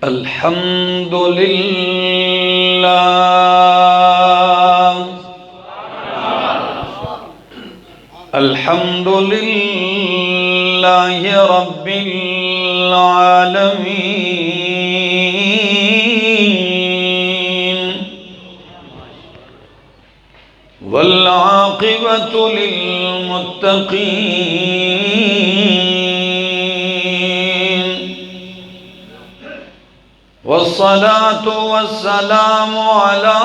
الحمد للہ الحمد للہ رب العالمین والعاقبۃ للمتقین والصلاة والسلام على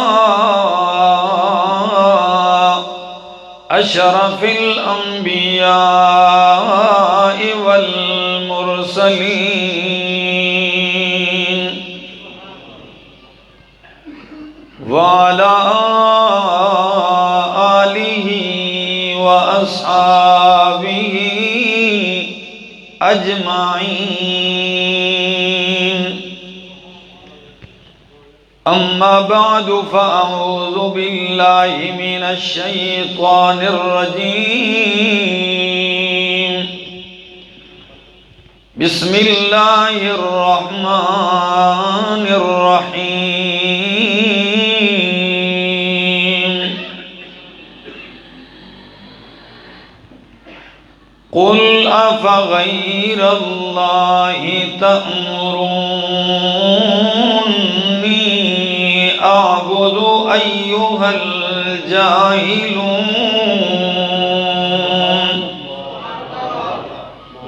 أشرف الأنبياء والمرسلين وعلى آله وأصحابه أجمعين أما بعد فأعوذ بالله من الشيطان الرجيم بسم الله الرحمن الرحيم قل أفغير الله تأمروني أعبد أيها الجاهلون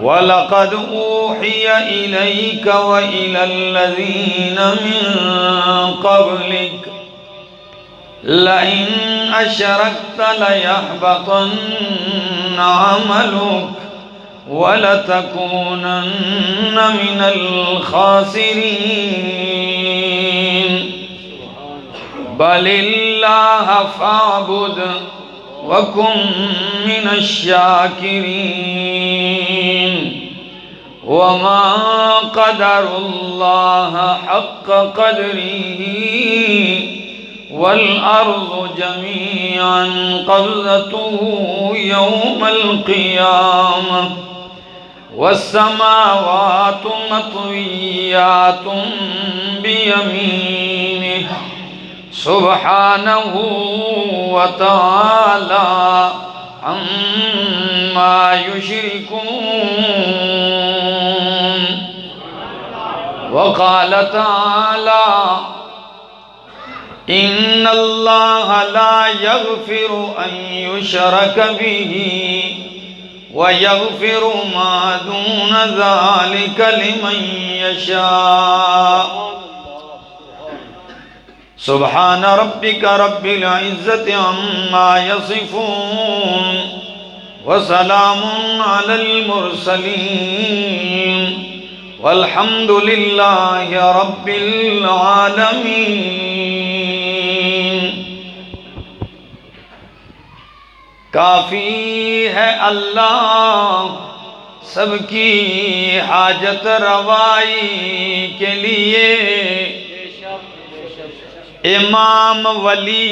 ولقد أوحي إليك وإلى الذين من قبلك لئن أشركت ليحبطن عملك ولتكونن من الخاسرين بل الله فاعبد وكن من الشاكرين وما قدر الله حق قدره والأرض جميعا قبضته يوم القيامة والسماوات مطويات بيمينه سبحانه وتعالى عما يشركون وقال تعالى إن الله لا يغفر أن يشرك به ويغفر ما دون ذلك لمن يشاء سبحان ربك رب العزة عما يصفون وسلام على المرسلين والحمد لله رب العالمين کافی ہے اللہ سب کی حاجت روائی کے لیے امام ولی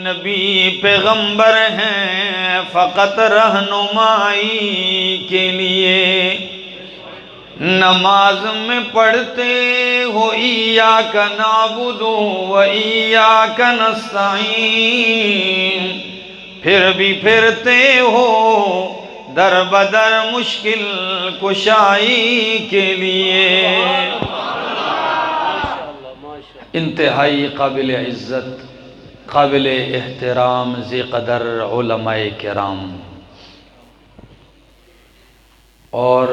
نبی پیغمبر ہیں فقط رہنمائی کے لیے نماز میں پڑھتے ہو ایاک نعبد و ایاک نستعین پھر بھی پھرتے ہو در بدر مشکل کشائی کے لیے انتہائی قابل عزت قابل احترام ذی قدر علماء کرام اور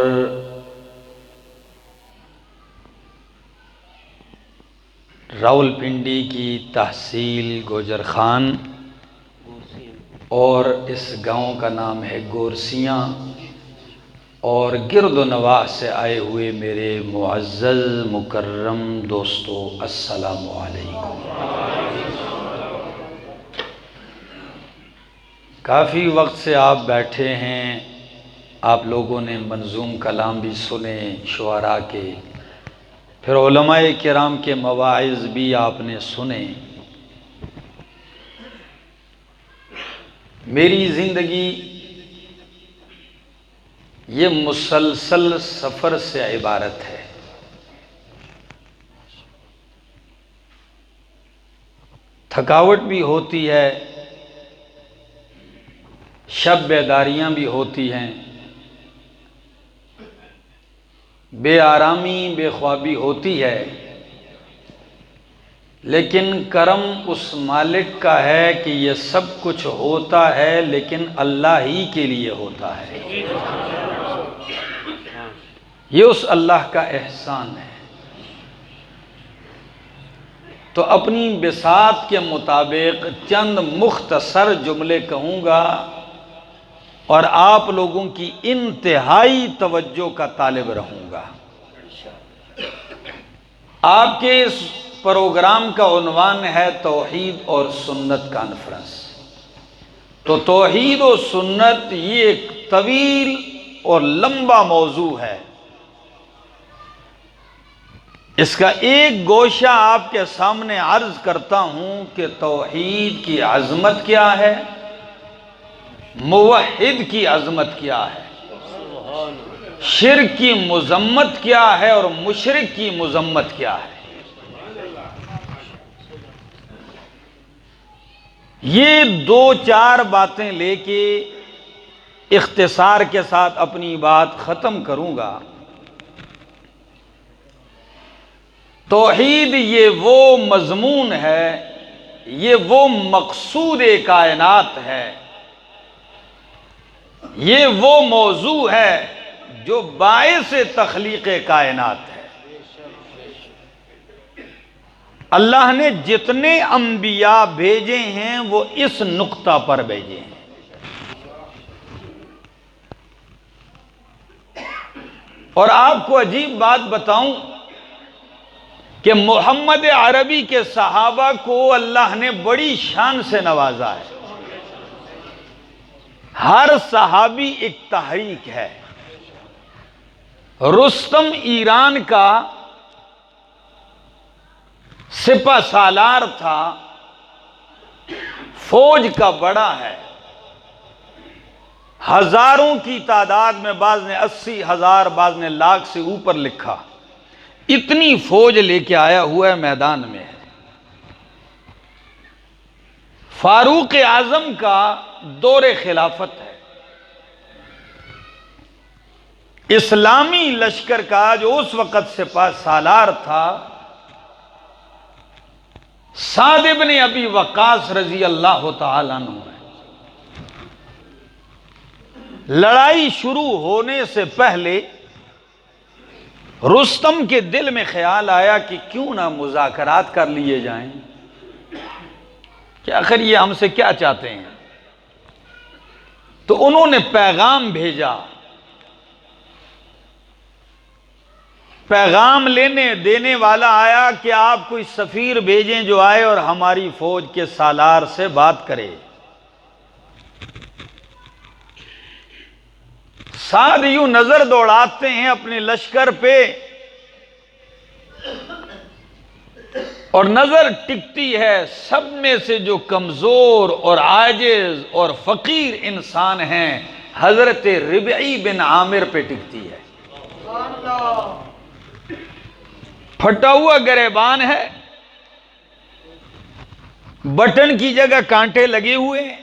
راولپنڈی کی تحصیل گوجر خان اور اس گاؤں کا نام ہے گورسیاں اور گرد و نواح سے آئے ہوئے میرے معزز مکرم دوستو السلام علیکم۔ کافی وقت سے آپ بیٹھے ہیں، آپ لوگوں نے منظوم کلام بھی سنے شعراء کے، پھر علماء کرام کے مواعظ بھی آپ نے سنے۔ میری زندگی یہ مسلسل سفر سے عبارت ہے۔ تھکاوٹ بھی ہوتی ہے، شب بیداریاں بھی ہوتی ہیں، بے آرامی بے خوابی ہوتی ہے، لیکن کرم اس مالک کا ہے کہ یہ سب کچھ ہوتا ہے لیکن اللہ ہی کے لیے ہوتا ہے۔ یہ اس اللہ کا احسان ہے۔ تو اپنی بساط کے مطابق چند مختصر جملے کہوں گا اور آپ لوگوں کی انتہائی توجہ کا طالب رہوں گا۔ آپ کے اس پروگرام کا عنوان ہے توحید اور سنت کانفرنس۔ تو توحید و سنت یہ ایک طویل اور لمبا موضوع ہے۔ اس کا ایک گوشہ آپ کے سامنے عرض کرتا ہوں کہ توحید کی عظمت کیا ہے، موحد کی عظمت کیا ہے، شرک کی مذمت کیا ہے اور مشرک کی مذمت کیا ہے۔ یہ دو چار باتیں لے کے اختصار کے ساتھ اپنی بات ختم کروں گا۔ توحید یہ وہ مضمون ہے، یہ وہ مقصود کائنات ہے، یہ وہ موضوع ہے جو باعث تخلیق کائنات ہے۔ اللہ نے جتنے انبیاء بھیجے ہیں وہ اس نقطہ پر بھیجے ہیں۔ اور آپ کو عجیب بات بتاؤں کہ محمد عربی کے صحابہ کو اللہ نے بڑی شان سے نوازا ہے۔ ہر صحابی ایک تحریک ہے۔ رستم ایران کا سپہ سالار تھا، فوج کا بڑا ہے، ہزاروں کی تعداد میں، بعض نے 80,000 بعض نے لاکھ سے اوپر لکھا، اتنی فوج لے کے آیا ہوا ہے، میدان میں ہے۔ فاروق اعظم کا دور خلافت ہے۔ اسلامی لشکر کا جو اس وقت سپہ سالار تھا سعد بن ابی وقاص رضی اللہ تعالیٰ عنہ ہے۔ لڑائی شروع ہونے سے پہلے رستم کے دل میں خیال آیا کہ کیوں نہ مذاکرات کر لیے جائیں، کہ آخر یہ ہم سے کیا چاہتے ہیں۔ تو انہوں نے پیغام بھیجا، پیغام لینے دینے والا آیا کہ آپ کوئی سفیر بھیجیں جو آئے اور ہماری فوج کے سالار سے بات کرے۔ سعد یوں نظر دوڑاتے ہیں اپنے لشکر پہ اور نظر ٹکتی ہے سب میں سے جو کمزور اور عاجز اور فقیر انسان ہیں، حضرت ربعی بن عامر پہ ٹکتی ہے۔ پھٹا ہوا گریبان ہے، بٹن کی جگہ کانٹے لگے ہوئے ہیں۔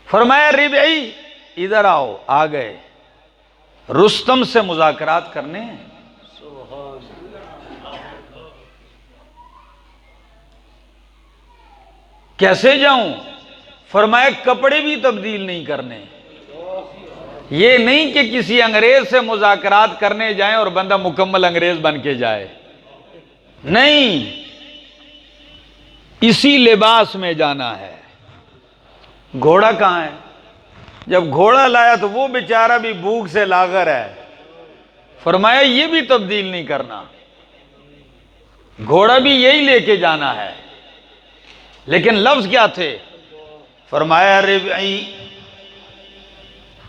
فرمایا ربعی ادھر آؤ، آ گئے، رستم سے مذاکرات کرنے ہیں۔ کیسے جاؤں؟ فرمایا کپڑے بھی تبدیل نہیں کرنے۔ یہ نہیں کہ کسی انگریز سے مذاکرات کرنے جائیں اور بندہ مکمل انگریز بن کے جائے، نہیں، اسی لباس میں جانا ہے۔ گھوڑا کہاں ہے؟ جب گھوڑا لایا تو وہ بیچارہ بھی بھوک سے لاغر ہے۔ فرمایا یہ بھی تبدیل نہیں کرنا، گھوڑا بھی یہی لے کے جانا ہے۔ لیکن لفظ کیا تھے؟ فرمایا ربعی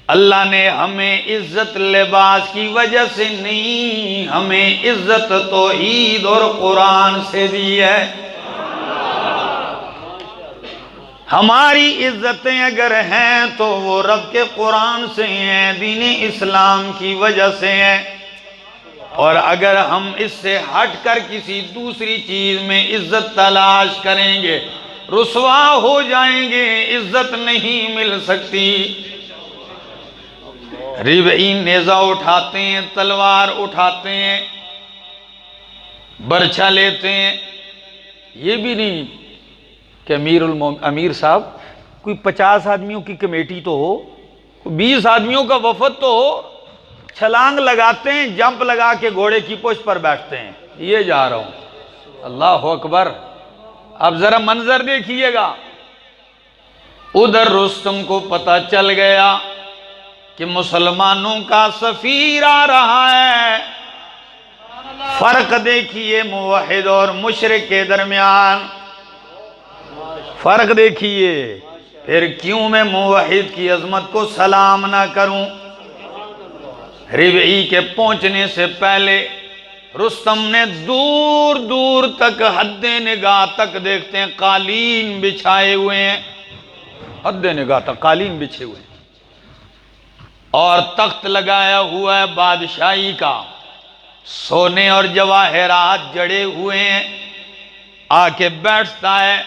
اللہ نے ہمیں عزت لباس کی وجہ سے نہیں، ہمیں عزت توحید اور قرآن سے دی ہے۔ ہماری عزتیں اگر ہیں تو وہ رب کے قرآن سے ہیں، دین اسلام کی وجہ سے ہیں۔ اور اگر ہم اس سے ہٹ کر کسی دوسری چیز میں عزت تلاش کریں گے رسوا ہو جائیں گے، عزت نہیں مل سکتی۔ ربعی نیزہ اٹھاتے ہیں، تلوار اٹھاتے ہیں، برچھا لیتے ہیں، یہ بھی نہیں کہ امیر صاحب کوئی 50 آدمیوں کی کمیٹی تو ہو، کوئی 20 آدمیوں کا وفد تو ہو، چھلانگ لگاتے ہیں، جمپ لگا کے گھوڑے کی پشت پر بیٹھتے ہیں، یہ جا رہا ہوں۔ اللہ اکبر۔ اب ذرا منظر دیکھیے گا، ادھر رستم کو پتہ چل گیا کہ مسلمانوں کا سفیر آ رہا ہے۔ فرق دیکھیے موحد اور مشرک کے درمیان، فرق دیکھیے۔ پھر کیوں میں موحد کی عظمت کو سلام نہ کروں؟ ربعی کے پہنچنے سے پہلے رستم نے دور دور تک حد نگاہ تک دیکھتے ہیں قالین بچھائے ہوئے ہیں، حد نگاہ تک قالین بچھے ہوئے ہیں، اور تخت لگایا ہوا ہے بادشاہی کا، سونے اور جواہرات جڑے ہوئے ہیں، آ کے بیٹھتا ہے،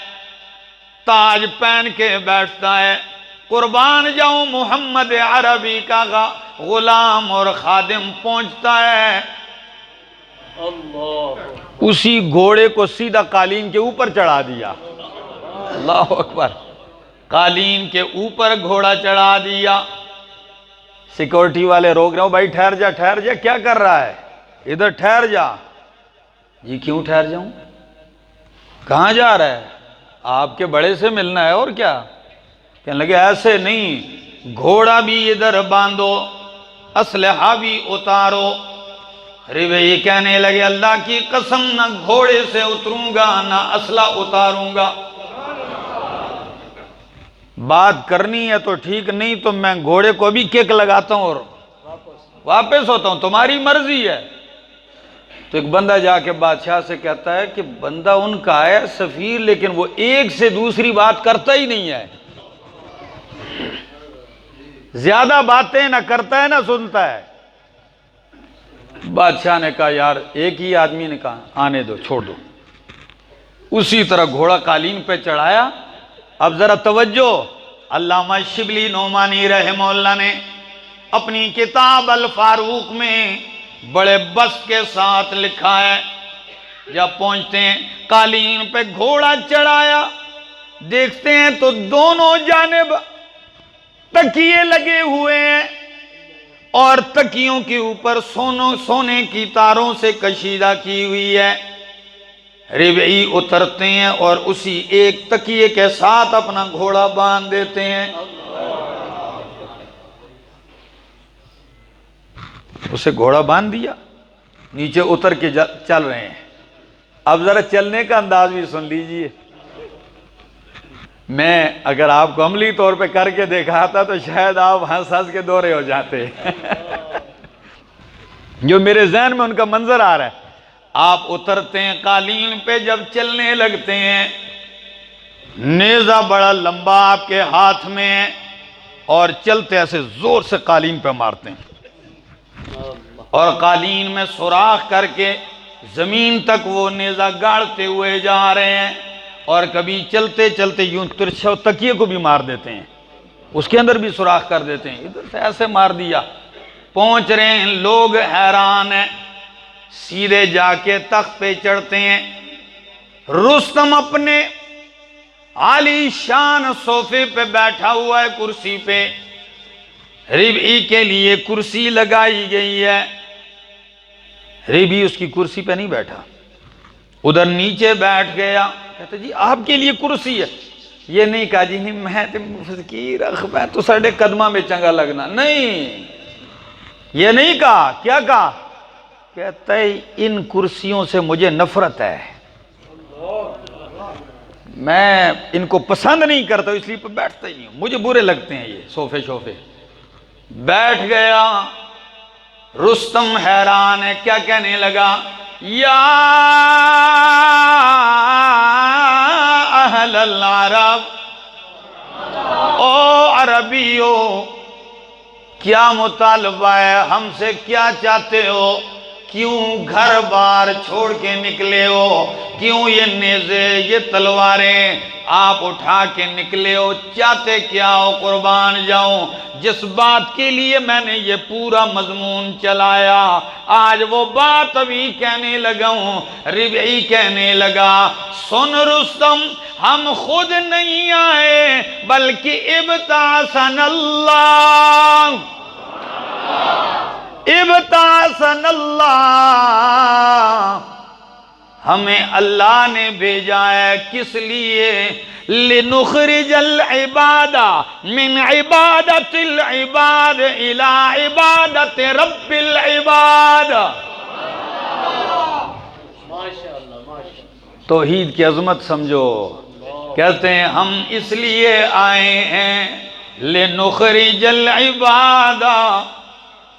تاج پہن کے بیٹھتا ہے۔ قربان جاؤں محمد عربی کا غلام اور خادم پہنچتا ہے، اسی گھوڑے کو سیدھا قالین کے اوپر چڑھا دیا۔ اللہ اکبر۔ قالین کے اوپر گھوڑا چڑھا دیا۔ سیکورٹی والے روک رہے ہو، بھائی ٹھہر جا ٹھہر جا، کیا کر رہا ہے؟ ادھر ٹھہر جا۔ جی کیوں ٹھہر جاؤں؟ کہاں جا رہا ہے؟ آپ کے بڑے سے ملنا ہے، اور کیا؟ کہنے لگے ایسے نہیں، گھوڑا بھی ادھر باندھو، اسلحہ بھی اتارو۔ ربعی کہنے لگے اللہ کی قسم نہ گھوڑے سے اتروں گا نہ اسلحہ اتاروں گا۔ بات کرنی ہے تو ٹھیک، نہیں تو میں گھوڑے کو بھی کک لگاتا ہوں اور واپس ہوتا ہوں، تمہاری مرضی ہے۔ تو ایک بندہ جا کے بادشاہ سے کہتا ہے کہ بندہ ان کا ہے سفیر، لیکن وہ ایک سے دوسری بات کرتا ہی نہیں ہے، زیادہ باتیں نہ کرتا ہے نہ سنتا ہے۔ بادشاہ نے کہا یار ایک ہی آدمی نے کہا آنے دو، چھوڑ دو۔ اسی طرح گھوڑا قالین پہ چڑھایا۔ اب ذرا توجہ، علامہ شبلی نعمانی رحمہ اللہ نے اپنی کتاب الفاروق میں بڑے بسط کے ساتھ لکھا ہے، جب پہنچتے ہیں قالین پہ گھوڑا چڑھایا، دیکھتے ہیں تو دونوں جانب تکیے لگے ہوئے ہیں، اور تکیوں کے اوپر سونے کی تاروں سے کشیدہ کی ہوئی ہے۔ ربعی اترتے ہیں اور اسی ایک تکیے کے ساتھ اپنا گھوڑا باندھ دیتے ہیں۔ اسے گھوڑا باندھ دیا، نیچے اتر کے چل رہے ہیں۔ اب ذرا چلنے کا انداز بھی سن لیجئے، میں اگر آپ کو عملی طور پہ کر کے دکھاتا تو شاید آپ ہنس ہنس کے دورے ہو جاتے۔ جو میرے ذہن میں ان کا منظر آ رہا ہے، آپ اترتے ہیں قالین پہ، جب چلنے لگتے ہیں نیزہ بڑا لمبا آپ کے ہاتھ میں ہے، اور چلتے ایسے زور سے قالین پہ مارتے ہیں، اور قالین میں سوراخ کر کے زمین تک وہ نیزہ گاڑتے ہوئے جا رہے ہیں، اور کبھی چلتے چلتے یوں ترچھا تکیے کو بھی مار دیتے ہیں، اس کے اندر بھی سوراخ کر دیتے ہیں، ادھر سے ایسے مار دیا۔ پہنچ رہے ہیں، لوگ حیران ہیں، سیدھے جا کے تخت پہ چڑھتے ہیں۔ رستم اپنے عالی شان صوفے پہ بیٹھا ہوا ہے، کرسی پہ، ربعی کے لیے کرسی لگائی گئی ہے، ربعی اس کی کرسی پہ نہیں بیٹھا، ادھر نیچے بیٹھ گیا۔ کہتے جی آپ کے لیے کرسی ہے؟ یہ نہیں کہا جی میں فقیر میں تو ساڑھے قدمہ میں چنگا لگنا، نہیں، یہ نہیں کہا۔ کیا کہا؟ کہتا ہے ان کرسیوں سے مجھے نفرت ہے، میں ان کو پسند نہیں کرتا، اس لیے بیٹھتا ہی نہیں ہوں، مجھے برے لگتے ہیں یہ صوفے شوفے۔ بیٹھ گیا۔ رستم حیران ہے، کیا کہنے لگا؟ یا اہل العرب، او عربیو، کیا مطالبہ ہے؟ ہم سے کیا چاہتے ہو؟ کیوں گھر بار چھوڑ کے نکلے ہو؟ کیوں یہ نیزے، یہ تلواریں آپ اٹھا کے نکلے ہو؟ چاہتے کیا ہو؟ قربان جاؤں جس بات کے لیے میں نے یہ پورا مضمون چلایا، آج وہ بات ابھی کہنے لگا ہوں۔ ربعی کہنے لگا، سن رستم، ہم خود نہیں آئے بلکہ ابتعثنا اللہ، ابتعثنا اللہ، ہمیں اللہ نے بھیجا ہے کس لیے؟ لنخرج العباد من عبادت العباد الى عبادت رب العباد۔ توحید کی عظمت سمجھو۔ کہتے ہیں ہم اس لیے آئے ہیں لنخرج العباد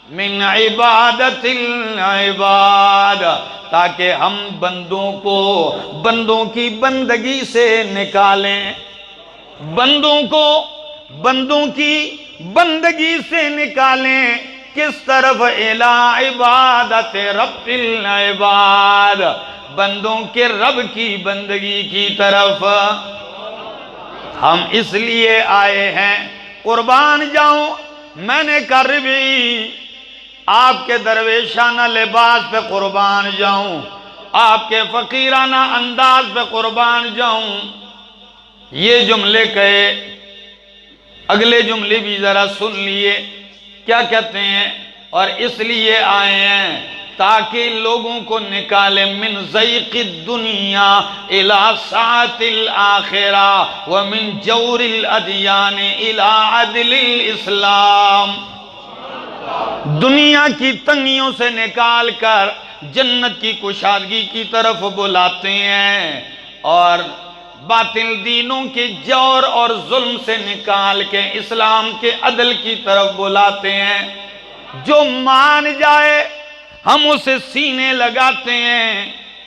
من عبادت العباد، تاکہ ہم بندوں کو بندوں کی بندگی سے نکالیں، بندوں کو بندوں کی بندگی سے نکالیں۔ کس طرف؟ الی عبادت رب العباد، بندوں کے رب کی بندگی کی طرف ہم اس لیے آئے ہیں۔ قربان جاؤں، میں نے کہا ربعی آپ کے درویشانہ لباس پہ قربان جاؤں، آپ کے فقیرانہ انداز پہ قربان جاؤں، یہ جملے کہے، اگلے جملے بھی ذرا سن لیے کیا کہتے ہیں؟ اور اس لیے آئے ہیں تاکہ لوگوں کو نکالے من ضیق الدنیا الی سعۃ الآخرہ ومن جور الادیان الی عدل الاسلام، دنیا کی تنگیوں سے نکال کر جنت کی کشادگی کی طرف بلاتے ہیں، اور باطل دینوں کے جور اور ظلم سے نکال کے اسلام کے عدل کی طرف بلاتے ہیں۔ جو مان جائے ہم اسے سینے لگاتے ہیں،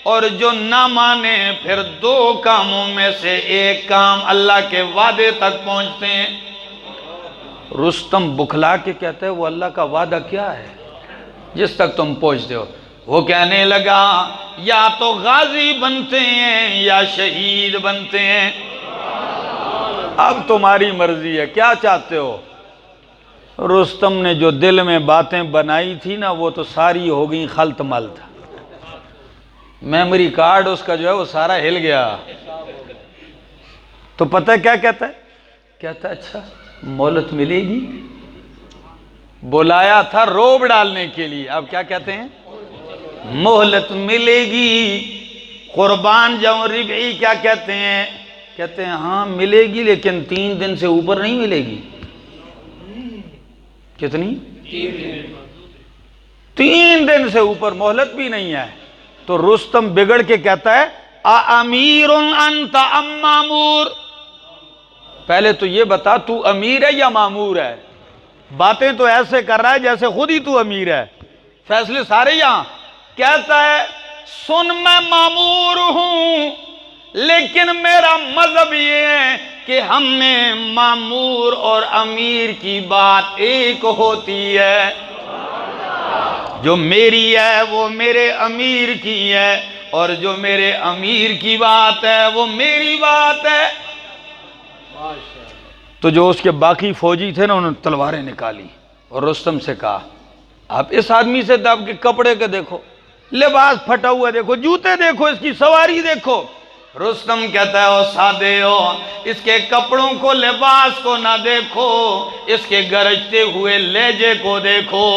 اور جو نہ مانے پھر دو کاموں میں سے ایک کام اللہ کے وعدے تک پہنچتے ہیں۔ رستم بکھلا کے کہتا ہے وہ اللہ کا وعدہ کیا ہے جس تک تم پہنچتے ہو؟ وہ کہنے لگا یا تو غازی بنتے ہیں یا شہید بنتے ہیں، اب تمہاری مرضی ہے، کیا چاہتے ہو؟ رستم نے جو دل میں باتیں بنائی تھی نا وہ تو ساری ہو گئی خلط ملط، میموری کارڈ اس کا جو ہے وہ سارا ہل گیا۔ تو پتہ ہے کیا کہتا ہے؟ کہتا ہے اچھا مہلت ملے گی، بلایا تھا روب ڈالنے کے لیے، اب کیا کہتے ہیں؟ مہلت ملے گی۔ قربان جاؤں ربعی کیا کہتے ہیں؟ کہتے ہیں ہاں ملے گی لیکن 3 دن سے اوپر نہیں ملے گی۔ کتنی؟ 3 دن سے اوپر مہلت بھی نہیں ہے۔ تو رستم بگڑ کے کہتا ہے امیر انت ام مامور، پہلے تو یہ بتا تو امیر ہے یا مامور ہے؟ باتیں تو ایسے کر رہا ہے جیسے خود ہی تو امیر ہے، فیصلے سارے یہاں۔ کہتا ہے سن میں مامور ہوں لیکن میرا مذہب یہ ہے کہ ہم میں مامور اور امیر کی بات ایک ہوتی ہے، جو میری ہے وہ میرے امیر کی ہے، اور جو میرے امیر کی بات ہے وہ میری بات ہے۔ تو جو اس کے باقی فوجی تھے نا انہوں نے تلواریں نکالی اور رستم سے کہا آپ اس آدمی سے دب کے کپڑے کے دیکھو، لباس پھٹا ہوا دیکھو، جوتے دیکھو، اس کی سواری دیکھو۔ رستم کہتا ہے او سادے ہو، اس کے کپڑوں کو لباس کو نہ دیکھو، اس کے گرجتے ہوئے لہجے کو دیکھو،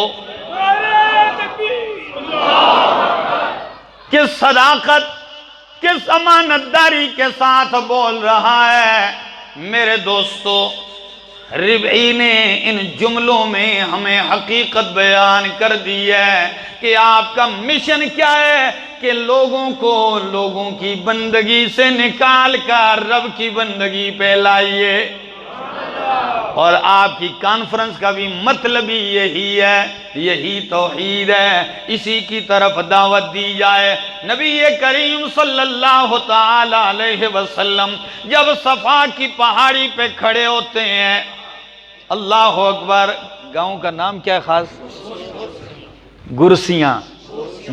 کس صداقت کس امانتداری کے ساتھ بول رہا ہے۔ میرے دوستو، ربعی نے ان جملوں میں ہمیں حقیقت بیان کر دی ہے کہ آپ کا مشن کیا ہے، کہ لوگوں کو لوگوں کی بندگی سے نکال کر رب کی بندگی پہ لائیے، اور آپ کی کانفرنس کا بھی مطلب ہی یہی ہے، یہی توحید ہے، اسی کی طرف دعوت دی جائے۔ نبی کریم صلی اللہ تعالی علیہ وسلم جب صفا کی پہاڑی پہ کھڑے ہوتے ہیں، اللہ اکبر، گاؤں کا نام کیا ہے خاص؟ گرسیاں،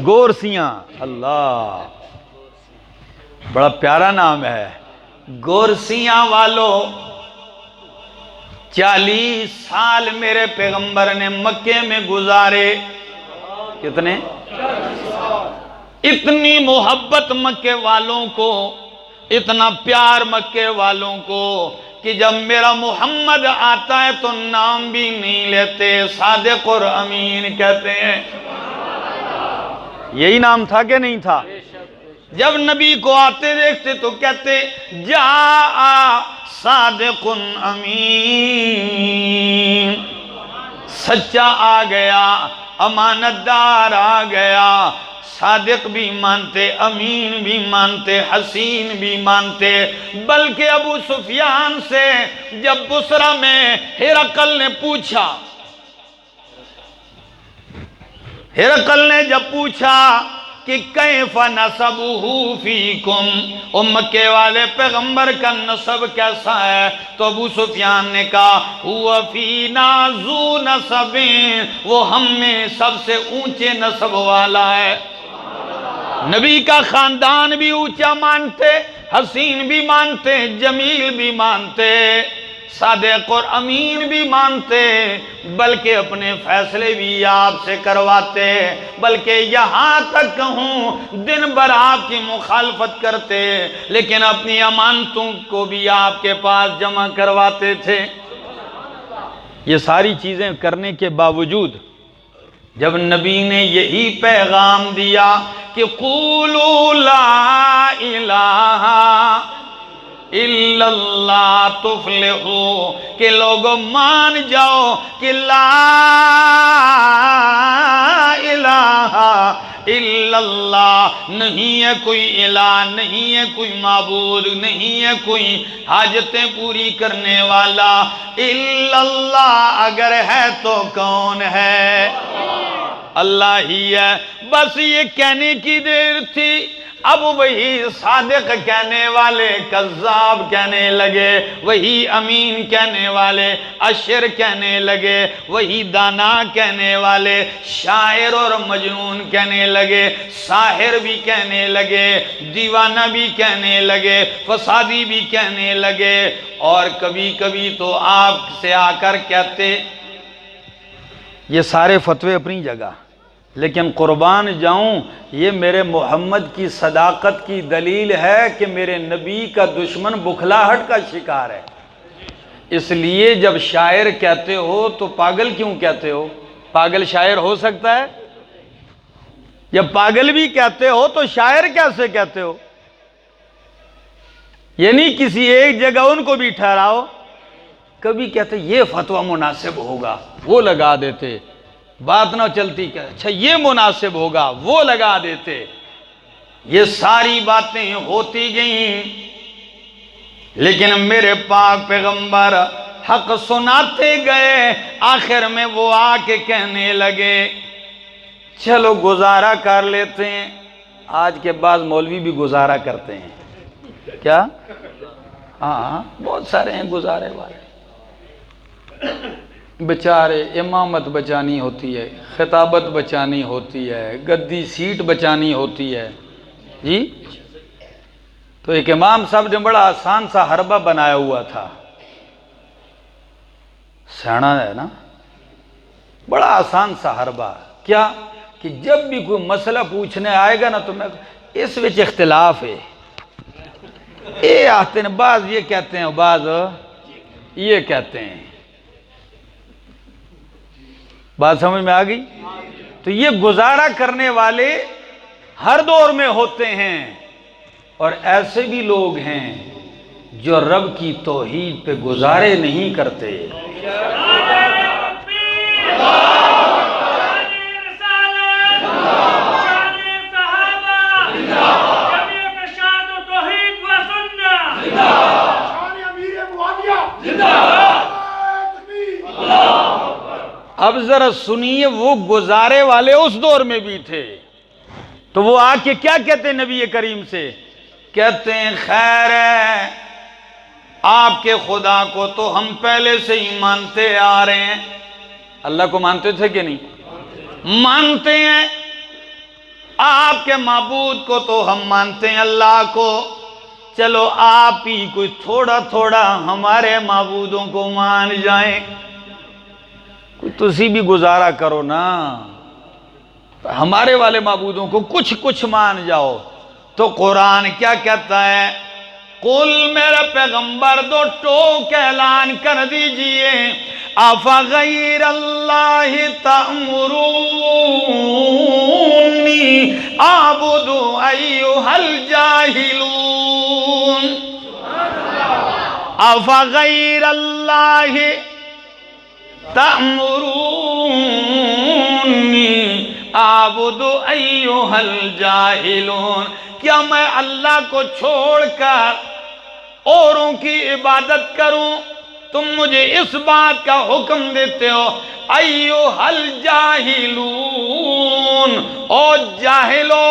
گورسیاں، اللہ بڑا پیارا نام ہے۔ گورسیاں والوں 40 سال میرے پیغمبر نے مکے میں گزارے۔ کتنے؟ اتنی محبت مکے والوں کو، اتنا پیار مکے والوں کو کہ جب میرا محمد آتا ہے تو نام بھی نہیں لیتے، صادق اور امین کہتے ہیں۔ یہی نام تھا کہ نہیں تھا؟ جب نبی کو آتے دیکھتے تو کہتے جاء صادق امین، سچا آ گیا، امانت دار آ گیا۔ صادق بھی مانتے، امین بھی مانتے، حسین بھی مانتے۔ بلکہ ابو سفیان سے جب بصرہ میں ہرقل نے پوچھا، ہرقل نے جب پوچھا کہ کیف نسبہ فیکم، مکے والے پیغمبر کا نسب کیسا ہے، تو ابو سفیان نے کہا ہوا فینا ذو نسب، وہ ہم میں سب سے اونچے نسب والا ہے۔ نبی کا خاندان بھی اونچا مانتے، حسین بھی مانتے، جمیل بھی مانتے، صادق اور امین بھی مانتے، بلکہ اپنے فیصلے بھی آپ سے کرواتے، بلکہ یہاں تک کہوں دن بھر آپ کی مخالفت کرتے، لیکن اپنی امانتوں کو بھی آپ کے پاس جمع کرواتے تھے۔ یہ ساری چیزیں کرنے کے باوجود جب نبی نے یہی پیغام دیا کہ قولوا لا الہ الا اللہ تفلحو، کہ لوگوں مان جاؤ کہ لا الہ الا اللہ، نہیں ہے کوئی الہ، نہیں ہے کوئی معبود، نہیں ہے کوئی حاجتیں پوری کرنے والا الا اللہ، اگر ہے تو کون ہے؟ اللہ ہی ہے۔ بس یہ کہنے کی دیر تھی، اب وہی صادق کہنے والے کذاب کہنے لگے، وہی امین کہنے والے اشر کہنے لگے، وہی دانا کہنے والے شاعر اور مجنون کہنے لگے، ساحر بھی کہنے لگے، دیوانہ بھی کہنے لگے، فسادی بھی کہنے لگے، اور کبھی کبھی تو آپ سے آ کر کہتے، یہ سارے فتوے اپنی جگہ، لیکن قربان جاؤں یہ میرے محمد کی صداقت کی دلیل ہے کہ میرے نبی کا دشمن بخلاہٹ کا شکار ہے۔ اس لیے جب شاعر کہتے ہو تو پاگل کیوں کہتے ہو؟ پاگل شاعر ہو سکتا ہے؟ جب پاگل بھی کہتے ہو تو شاعر کیسے کہتے ہو؟ یعنی کسی ایک جگہ ان کو بھی ٹھہراؤ۔ کبھی کہتے یہ فتویٰ مناسب ہوگا، وہ لگا دیتے، بات نہ چلتی کہ اچھا یہ مناسب ہوگا، وہ لگا دیتے۔ یہ ساری باتیں ہوتی گئیں، لیکن میرے پاک پیغمبر حق سناتے گئے، آخر میں وہ آ کے کہنے لگے چلو گزارا کر لیتے ہیں۔ آج کے بعض مولوی بھی گزارا کرتے ہیں، کیا؟ ہاں بہت سارے ہیں گزارے والے، بیچارے امامت بچانی ہوتی ہے، خطابت بچانی ہوتی ہے، گدی سیٹ بچانی ہوتی ہے جی۔ تو ایک امام صاحب نے بڑا آسان سا حربہ بنایا ہوا تھا، سیانا ہے نا، بڑا آسان سا حربہ، کیا کہ جب بھی کوئی مسئلہ پوچھنے آئے گا نا تو میں اس وچ اختلاف ہے، اے آتے ہیں، بعض یہ کہتے ہیں، بعض یہ کہتے ہیں، بات سمجھ میں آ گئی؟ تو یہ گزارا کرنے والے ہر دور میں ہوتے ہیں، اور ایسے بھی لوگ ہیں جو رب کی توحید پہ گزارے نہیں کرتے۔ اب ذرا سنیے، وہ گزارے والے اس دور میں بھی تھے، تو وہ آ کے کیا کہتے ہیں نبی کریم سے؟ کہتے ہیں خیر ہے، آپ کے خدا کو تو ہم پہلے سے ہی مانتے آ رہے ہیں۔ اللہ کو مانتے تھے کہ نہیں؟ مانتے ہیں، آپ کے معبود کو تو ہم مانتے ہیں اللہ کو، چلو آپ ہی کوئی تھوڑا تھوڑا ہمارے معبودوں کو مان جائیں، کوئی تسی بھی گزارا کرو نا، ہمارے والے معبودوں کو کچھ کچھ مان جاؤ۔ تو قرآن کیا کہتا ہے؟ قل میرے پیغمبر دو ٹوک اعلان کر دیجئے، افغیر اللہ تأمرونی اعبد ایھا الجاہلون، افغیر اللہ تأمرونی اعبد ایھا الجاہلون، کیا میں اللہ کو چھوڑ کر اوروں کی عبادت کروں؟ تم مجھے اس بات کا حکم دیتے ہو، ایھا الجاہلون، او جاہلو،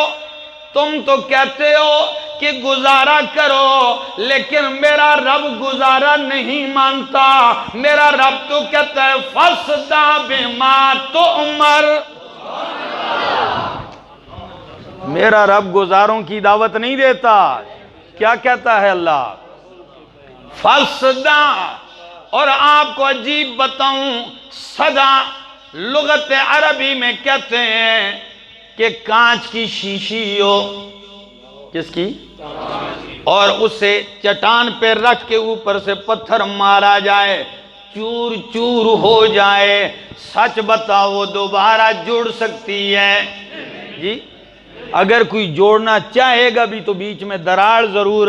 تم تو کہتے ہو کہ گزارا کرو، لیکن میرا رب گزارا نہیں مانتا، میرا رب تو کہتا ہے فاصدع بما تؤمر، میرا رب گزاروں کی دعوت نہیں دیتا، کیا کہتا ہے اللہ؟ فاصدع۔ اور آپ کو عجیب بتاؤں، صدع لغت عربی میں کہتے ہیں کہ کانچ کی شیشی ہو، کس کی؟ اور اسے چٹان پہ رکھ کے اوپر سے پتھر مارا جائے، چور چور ہو جائے، سچ بتاؤ وہ دوبارہ جڑ سکتی ہے؟ جی اگر کوئی جوڑنا چاہے گا بھی تو بیچ میں دراڑ ضرور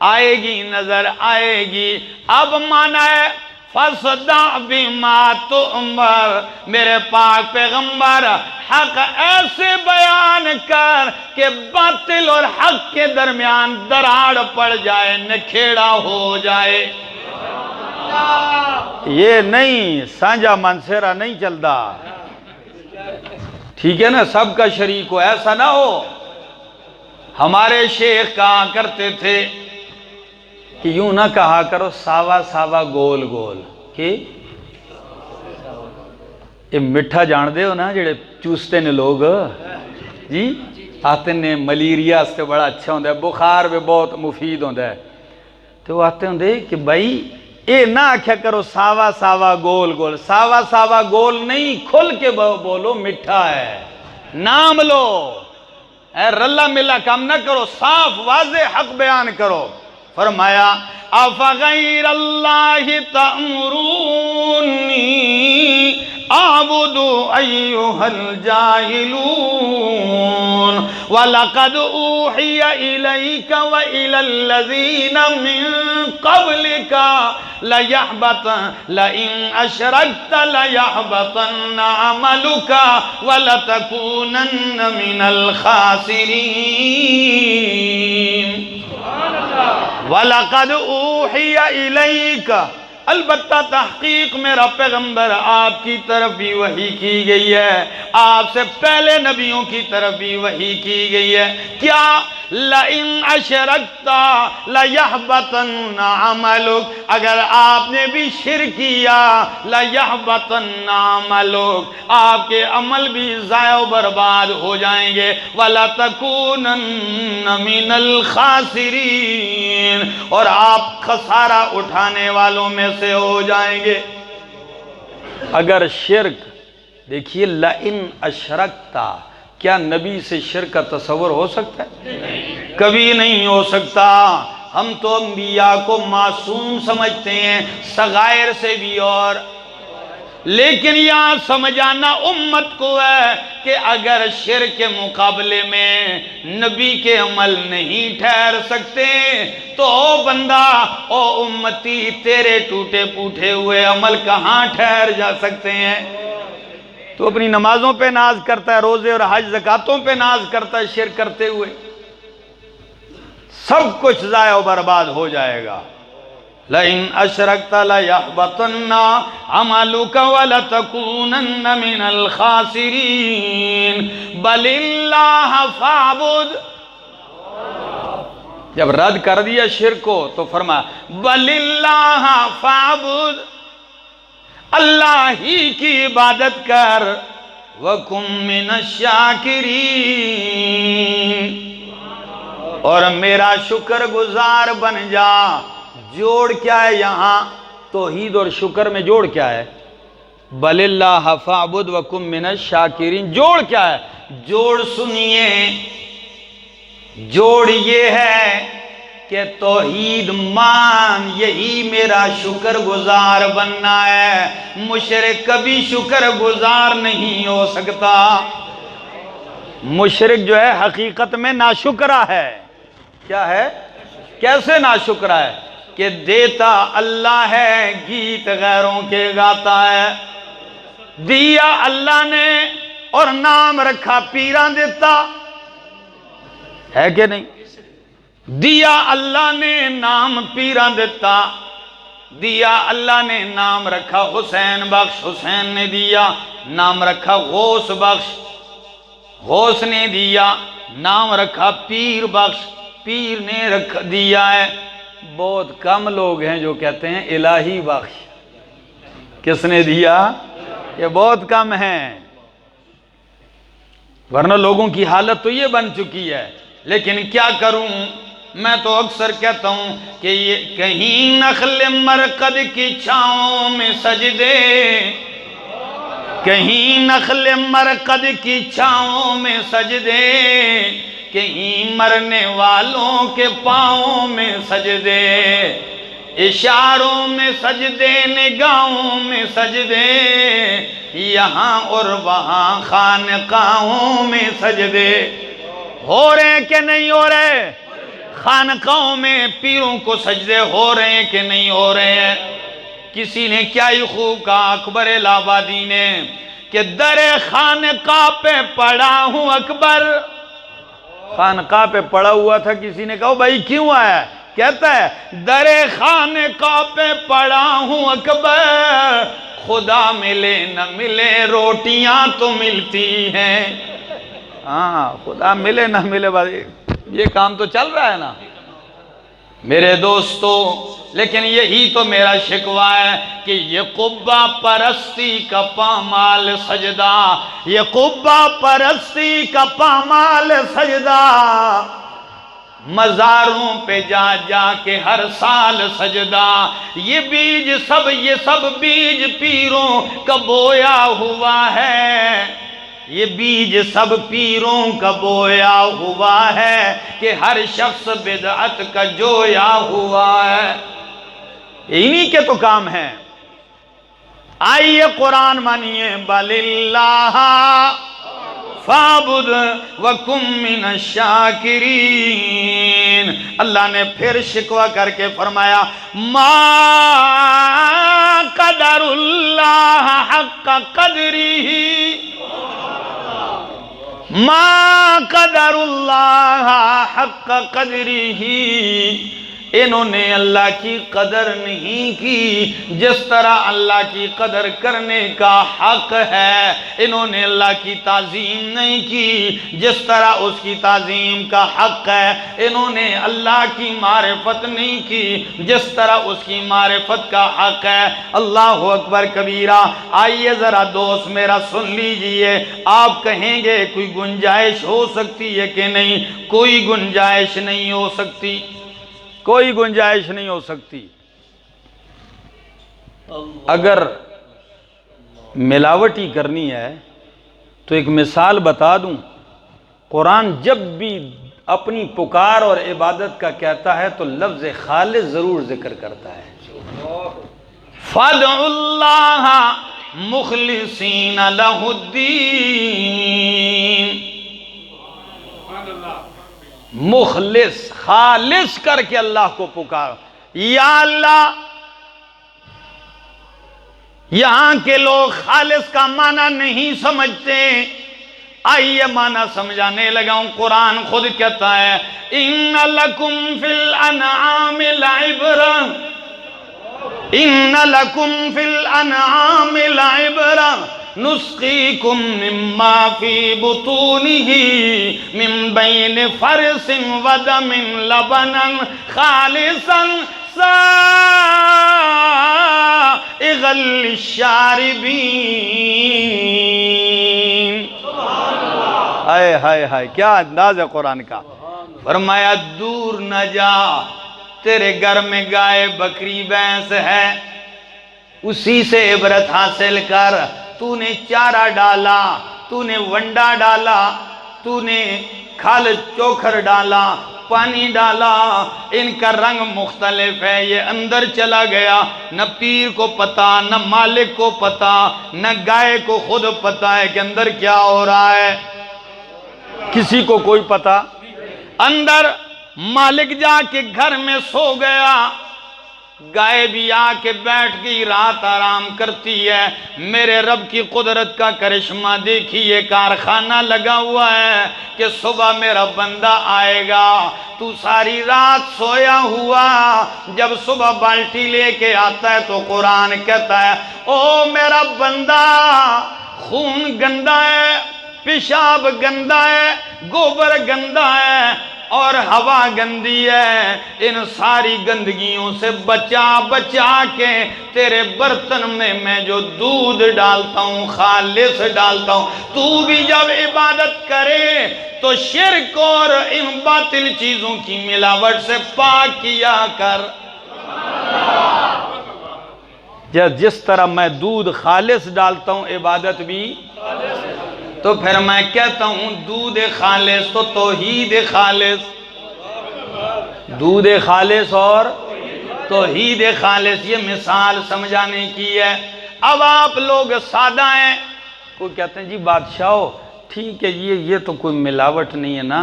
آئے گی، نظر آئے گی۔ اب مانا ہے فاصدع بما تؤمر، میرے پاک پیغمبر حق ایسے بیان کر کہ باطل اور حق کے درمیان دراڑ پڑ جائے، نکھیڑا ہو جائے۔ یہ نہیں سانجا منصیرہ نہیں چلتا، ٹھیک ہے نا، سب کا شریک ہو، ایسا نہ ہو۔ ہمارے شیخ کہا کرتے تھے کہ یوں نہ کہا کرو ساوا ساوا گول گول، کہ یہ مٹھا جان دے ہو نا جڑے چوستے نے لوگ، جی آتے نے ملیریا سے بڑا اچھا ہوندہ ہے، بخار بھی بہت مفید ہوندہ ہے، تو وہ آتے ہوندے کہ بھائی اے نہ آکھیا کرو ساوا ساوا گول گول، ساوا ساوا گول نہیں، کھل کے بولو مٹھا ہے، نام لو، اے رلا ملا کام نہ کرو، صاف واضح حق بیان کرو۔ فرمایا افغیر اللہ تأمرونی اعبد ایھا الجاہلون وَلَقَدْ أُوحِيَ إِلَيْكَ وَإِلَى الَّذِينَ مِن قَبْلِكَ لَئِنْ أَشْرَكْتَ لَيَحْبَطَنَّ عَمَلُكَ وَلَتَكُونَنَّ مِنَ الْخَاسِرِينَ۔ وَلَقَدْ أُوحِيَ إِلَيْكَ، البتہ تحقیق میرا پیغمبر آپ کی طرف بھی وحی کی گئی ہے، آپ سے پہلے نبیوں کی طرف بھی وحی کی گئی ہے، کیا؟ لَإِنْ أَشْرَكْتَ لَيَحْبَطَنَّ عَمَلُكَ، اگر آپ نے بھی شرک کیا، لَيَحْبَطَنَّ عَمَلُكَ، آپ کے عمل بھی ضائع و برباد ہو جائیں گے، وَلَتَكُونَنَّ مِنَ الْخَاسِرِينَ، اور آپ خسارہ اٹھانے والوں میں سے ہو جائیں گے۔ اگر شرک، دیکھیے لَإِنْ أَشْرَكْتَ، کیا نبی سے شرک کا تصور ہو سکتا ہے؟ کبھی نہیں ہو سکتا۔ ہم تو انبیاء کو معصوم سمجھتے ہیں، صغائر سے بھی، اور لیکن یہاں سمجھانا امت کو ہے کہ اگر شرک کے مقابلے میں نبی کے عمل نہیں ٹھہر سکتے تو او بندہ، او امتی، تیرے ٹوٹے پوٹے ہوئے عمل کہاں ٹھہر جا سکتے ہیں؟ تو اپنی نمازوں پہ ناز کرتا ہے، روزے اور حج زکاتوں پہ ناز کرتا ہے، شرک کرتے ہوئے، سب کچھ ضائع و برباد ہو جائے گا۔ لَإِنْ أَشْرَكْتَ لَيَحْبَطَنَّ عَمَلُكَ وَلَتَكُونَنَّ مِنَ الْخَاسِرِينَ بَلِ اللَّهَ فَاعْبُدْ، جب رد کر دیا شرک کو تو فرمایا بَلِ اللَّهَ فَاعْبُدْ، اللہ ہی کی عبادت کر، وَكُن مِّنَ الشَّاكِرِينَ، اور میرا شکر گزار بن جا۔ جوڑ کیا ہے یہاں؟ توحید اور شکر میں جوڑ کیا ہے؟ بَلِ اللَّهَ فَاعْبُدْ وَكُن مِّنَ الشَّاكِرِينَ۔ جوڑ کیا ہے؟ جوڑ سنیے، جوڑ یہ ہے کہ توحید مان، یہی میرا شکر گزار بننا ہے۔ مشرک کبھی شکر گزار نہیں ہو سکتا۔ مشرک جو ہے حقیقت میں ناشکرہ ہے۔ کیا ہے؟ کیسے ناشکرہ ہے؟ کہ دیتا اللہ ہے، گیت غیروں کے گاتا ہے۔ دیا اللہ نے اور نام رکھا پیراں دیتا ہے کہ نہیں؟ دیا اللہ نے، نام پیراں دیتا۔ دیا اللہ نے، نام رکھا حسین بخش، حسین نے دیا۔ نام رکھا غوث بخش، غوث نے دیا۔ نام رکھا پیر بخش، پیر نے دیا ہے۔ بہت کم لوگ ہیں جو کہتے ہیں الہی بخش۔ کس نے دیا؟ یہ بہت کم ہیں، ورنہ لوگوں کی حالت تو یہ بن چکی ہے۔ لیکن کیا کروں، میں تو اکثر کہتا ہوں کہ یہ کہیں نخل مرقد کی چھاؤں میں سجدے، کہیں نخل مرقد کی چھاؤں میں سجدے، کہیں مرنے والوں کے پاؤں میں سجدے، اشاروں میں سجدے، نگاہوں میں سجدے، یہاں اور وہاں خانقاہوں میں سجدے۔ ہو رہے ہیں کہ نہیں ہو رہے؟ خانقاہوں میں پیروں کو سجدے ہو رہے ہیں کہ نہیں ہو رہے ہیں؟ کسی نے کیا ہی خوب کہا، اکبر الہ آبادی نے، کہ در خانقاہ پہ پڑا ہوں اکبر۔ خانقاہ پہ پڑا ہوا تھا، کسی نے کہا بھائی کیوں آیا؟ کہتا ہے در خانقاہ پہ پڑا ہوں اکبر، خدا ملے نہ ملے روٹیاں تو ملتی ہیں۔ ہاں، خدا ملے نہ ملے، یہ کام تو چل رہا ہے نا میرے دوستو۔ لیکن یہی تو میرا شکوہ ہے کہ یہ قبہ پرستی کا پامال سجدہ، یہ قبہ پرستی کا پامال سجدہ، مزاروں پہ جا جا کے ہر سال سجدہ، یہ سب بیج پیروں کا بویا ہوا ہے، یہ بیج سب پیروں کا بویا ہوا ہے کہ ہر شخص بدعت کا جویا ہوا ہے۔ انہی کے تو کام ہیں۔ آئیے قرآن مانیے، بَلِ اللَّهَ فَاعْبُدْ وَكُن مِّنَ الشَّاكِرِينَ۔ اللہ نے پھر شکوہ کر کے فرمایا، مَا قَدَرُ اللَّهَ حَقَّ قَدْرِهِ، مَا قَدَرُ اللَّهَ حَقَّ قَدْرِهِ۔ انہوں نے اللہ کی قدر نہیں کی جس طرح اللہ کی قدر کرنے کا حق ہے، انہوں نے اللہ کی تعظیم نہیں کی جس طرح اس کی تعظیم کا حق ہے، انہوں نے اللہ کی معرفت نہیں کی جس طرح اس کی معرفت کا حق ہے۔ اللہ اکبر کبیرہ۔ آئیے ذرا دوست میرا سن لیجئے، آپ کہیں گے کوئی گنجائش ہو سکتی ہے کہ نہیں؟ کوئی گنجائش نہیں ہو سکتی، کوئی گنجائش نہیں ہو سکتی۔ اگر ملاوٹی کرنی ہے تو ایک مثال بتا دوں، قرآن جب بھی اپنی پکار اور عبادت کا کہتا ہے تو لفظ خالص ضرور ذکر کرتا ہے۔ فَادْعُوا اللَّهَ مُخْلِصِينَ لَهُ الدِّينَ۔ مخلص، خالص کر کے اللہ کو پکار۔ یا اللہ، یہاں کے لوگ خالص کا معنی نہیں سمجھتے، آئیے معنی سمجھانے لگا ہوں۔ قرآن خود کہتا ہے اِنَّ لَكُمْ فِي الْأَنْعَامِ لَعِبْرَةً، اِنَّ لَكُمْ فِي الْأَنْعَامِ لَعِبْرَةً نُسْقِيكُم مِّمَّا فِي بُطُونِهِ مِن بَيْنِ فَرْثٍ وَدَمٍ لَبَنًا خَالِصًا غل الشاربین۔ ہائے ہائے ہائے، کیا انداز ہے قرآن کا۔ فرمایا دور نہ جا، تیرے گھر میں گائے بکری بھینس ہے، اسی سے عبرت حاصل کر۔ تو نے چارہ ڈالا، تو نے ونڈا ڈالا، تو نے کھال چوکھر ڈالا، پانی ڈالا، ان کا رنگ مختلف ہے، یہ اندر چلا گیا، نہ پیر کو پتا، نہ مالک کو پتا، نہ گائے کو خود پتا ہے کہ اندر کیا ہو رہا ہے، کسی کو کوئی پتا۔ اندر مالک جا کے گھر میں سو گیا، گائے بھی آ کے بیٹھ گئی، رات آرام کرتی ہے۔ میرے رب کی قدرت کا کرشمہ دیکھیے، کارخانہ لگا ہوا ہے کہ صبح میرا بندہ آئے گا۔ تو ساری رات سویا ہوا، جب صبح بالٹی لے کے آتا ہے تو قرآن کہتا ہے او میرا بندہ، خون گندا ہے، پیشاب گندا ہے، گوبر گندا ہے اور ہوا گندی ہے، ان ساری گندگیوں سے بچا بچا کے تیرے برتن میں میں جو دودھ ڈالتا ہوں خالص ڈالتا ہوں، تو بھی جب عبادت کرے تو شرک اور ان باطل چیزوں کی ملاوٹ سے پاک کیا کر۔ جس طرح میں دودھ خالص ڈالتا ہوں، عبادت بھی، تو پھر میں کہتا ہوں دودھ خالص تو توحید خالص، دودھ خالص اور توحید خالص، یہ مثال سمجھانے کی ہے۔ اب آپ لوگ سادہ ہیں، کوئی کہتے ہیں جی بادشاہو ٹھیک ہے یہ تو کوئی ملاوٹ نہیں ہے نا،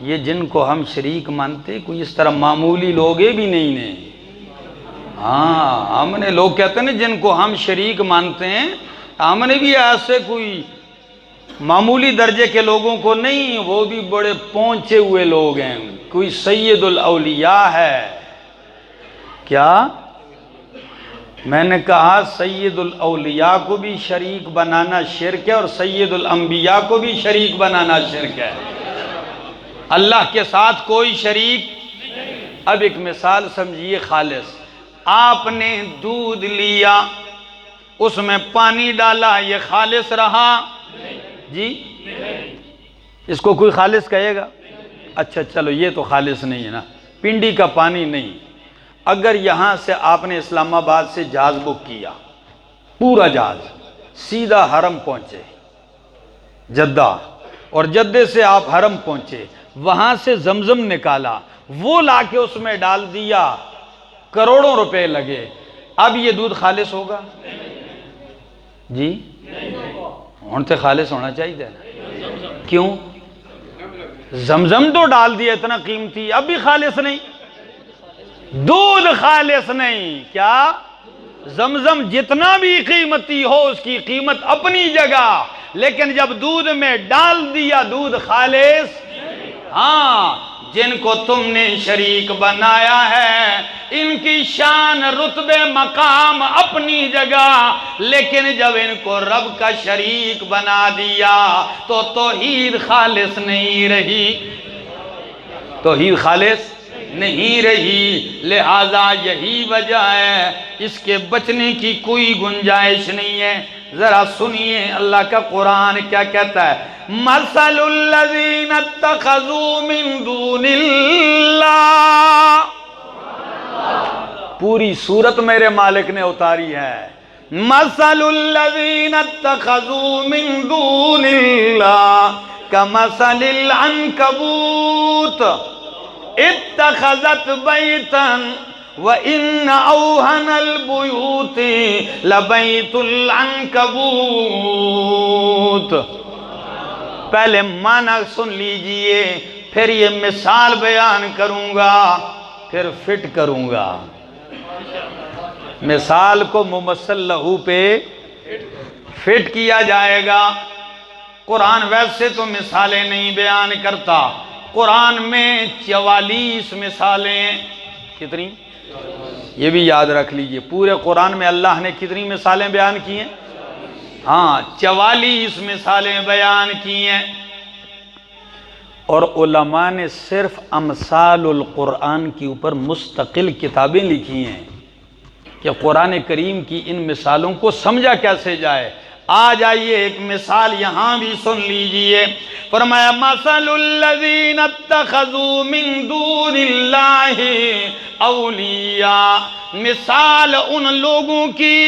یہ جن کو ہم شریک مانتے کوئی اس طرح معمولی لوگے بھی نہیں ہیں۔ ہاں ہم نے لوگ کہتے ہیں نا جن کو ہم شریک مانتے ہیں، ہم نے بھی ایسے کوئی معمولی درجے کے لوگوں کو نہیں، وہ بھی بڑے پہنچے ہوئے لوگ ہیں، کوئی سید الاولیاء ہے۔ کیا میں نے کہا سید الاولیاء کو بھی شریک بنانا شرک ہے اور سید الانبیاء کو بھی شریک بنانا شرک ہے، اللہ کے ساتھ کوئی شریک۔ اب ایک مثال سمجھیے خالص، آپ نے دودھ لیا، اس میں پانی ڈالا، یہ خالص رہا جی؟ اس کو کوئی خالص کہے گا؟ اچھا چلو یہ تو خالص نہیں ہے نا، پنڈی کا پانی نہیں۔ اگر یہاں سے آپ نے اسلام آباد سے جہاز بک کیا، پورا جہاز سیدھا حرم پہنچے جدہ، اور جدہ سے آپ حرم پہنچے، وہاں سے زمزم نکالا، وہ لا کے اس میں ڈال دیا، کروڑوں روپے لگے، اب یہ دودھ خالص ہوگا جی؟ ہونتے خالص ہونا چاہیے نا، کیوں؟ زمزم تو ڈال دیا اتنا قیمتی، اب بھی خالص نہیں، دودھ خالص نہیں۔ کیا؟ زمزم جتنا بھی قیمتی ہو اس کی قیمت اپنی جگہ، لیکن جب دودھ میں ڈال دیا دودھ خالص۔ ہاں جن کو تم نے شریک بنایا ہے ان کی شان رتبے مقام اپنی جگہ، لیکن جب ان کو رب کا شریک بنا دیا تو توحید خالص نہیں رہی، توحید خالص نہیں رہی۔ لہذا یہی وجہ ہے، اس کے بچنے کی کوئی گنجائش نہیں ہے۔ ذرا سنیے اللہ کا قرآن کیا کہتا ہے، مثل الذین اتخذوا من دون اللہ، پوری سورت میرے مالک نے اتاری ہے، مثل الذین اتخذوا من دون اللہ کمثل العنکبوت اتخذت بیتا وَإِنَّ أَوْهَنَ الْبُيُوتِ لَبَيْتُ الْعَنْكَبُوتِ۔ پہلے معنی سن لیجئے، پھر یہ مثال بیان کروں گا، پھر فٹ کروں گا۔ مثال کو ممثل لہو پہ فٹ کیا جائے گا۔ قرآن ویسے تو مثالیں نہیں بیان کرتا، قرآن میں 44 مثالیں، کتنی؟ یہ بھی یاد رکھ لیجئے، پورے قرآن میں اللہ نے کتنی مثالیں بیان کی ہیں؟ ہاں 44 مثالیں بیان کی ہیں، اور علماء نے صرف امثال القرآن کے اوپر مستقل کتابیں لکھی ہیں۔ کہ قرآن کریم کی ان مثالوں کو سمجھا کیسے جائے۔ آج آئیے ایک مثال یہاں بھی سن لیجئے۔ فرمایا مثل الذین اتخذوا من دون اللہ اولیاء، مثال ان لوگوں کی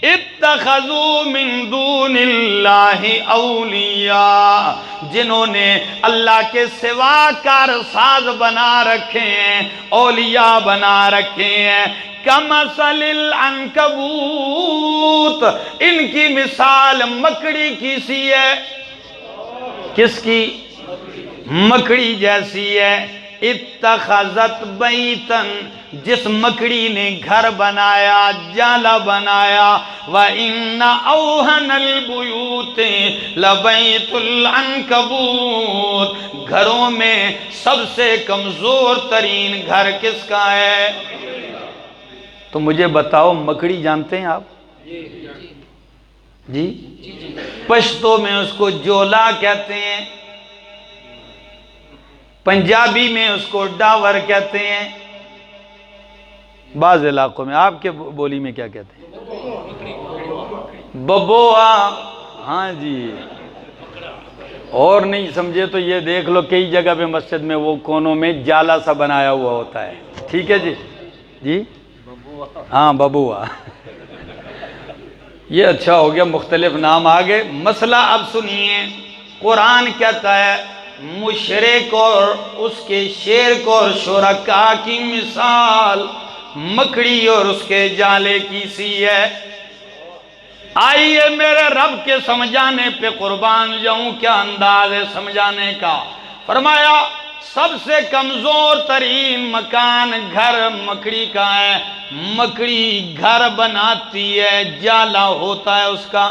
اتخذوا من دون اللہ اولیاء، جنہوں نے اللہ کے سوا کارساز بنا رکھے ہیں، اولیاء بنا رکھے ہیں۔ کمثل العنکبوت، ان کی مثال مکڑی کی سی ہے۔ کس کی؟ مکڑی جیسی ہے۔ اتخذت بیتن، جس مکڑی نے گھر بنایا، جالا بنایا۔ وَإِنَّ أَوْهَنَ الْبُيُوتِ لَبَيْتُ الْعَنْكَبُوتِ، گھروں میں سب سے کمزور ترین گھر کس کا ہے؟ تو مجھے بتاؤ، مکڑی جانتے ہیں آپ؟ جی پشتو میں اس کو جولا کہتے ہیں، پنجابی میں اس کو ڈاور کہتے ہیں، بعض علاقوں میں آپ کے بولی میں کیا کہتے ہیں؟ ببوآ۔ ہاں جی، اور نہیں سمجھے تو یہ دیکھ لو، کئی جگہ پہ مسجد میں وہ کونوں میں جالا سا بنایا ہوا ہوتا ہے۔ ٹھیک ہے جی؟ جی ہاں ببوآ۔ یہ اچھا ہو گیا، مختلف نام آگے۔ مسئلہ اب سنیے، قرآن کہتا ہے مشرک اور اس کے شرک اور شرکاء کی مثال مکڑی اور اس کے جالے کی سی ہے۔ آئیے میرے رب کے سمجھانے پہ قربان جاؤں، کیا انداز ہے سمجھانے کا۔ فرمایا سب سے کمزور ترین مکان گھر مکڑی کا ہے۔ مکڑی گھر بناتی ہے، جالا ہوتا ہے اس کا۔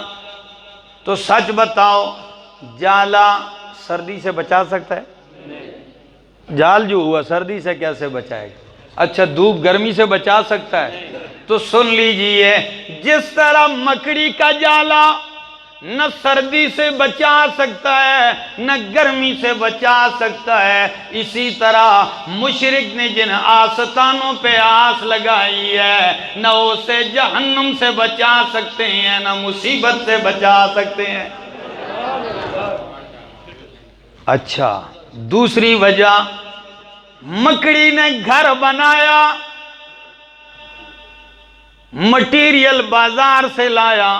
تو سچ بتاؤ، جالا سردی سے بچا سکتا ہے؟ جال جو ہوا سردی سے کیسے بچائے گا؟ اچھا دھوپ گرمی سے بچا سکتا ہے؟ تو سن لیجئے، جس طرح مکڑی کا جالا نہ سردی سے بچا سکتا ہے نہ گرمی سے بچا سکتا ہے، اسی طرح مشرک نے جن آستانوں پہ آس لگائی ہے نہ اسے جہنم سے بچا سکتے ہیں نہ مصیبت سے بچا سکتے ہیں۔ اچھا دوسری وجہ، مکڑی نے گھر بنایا، مٹیریل بازار سے لایا۔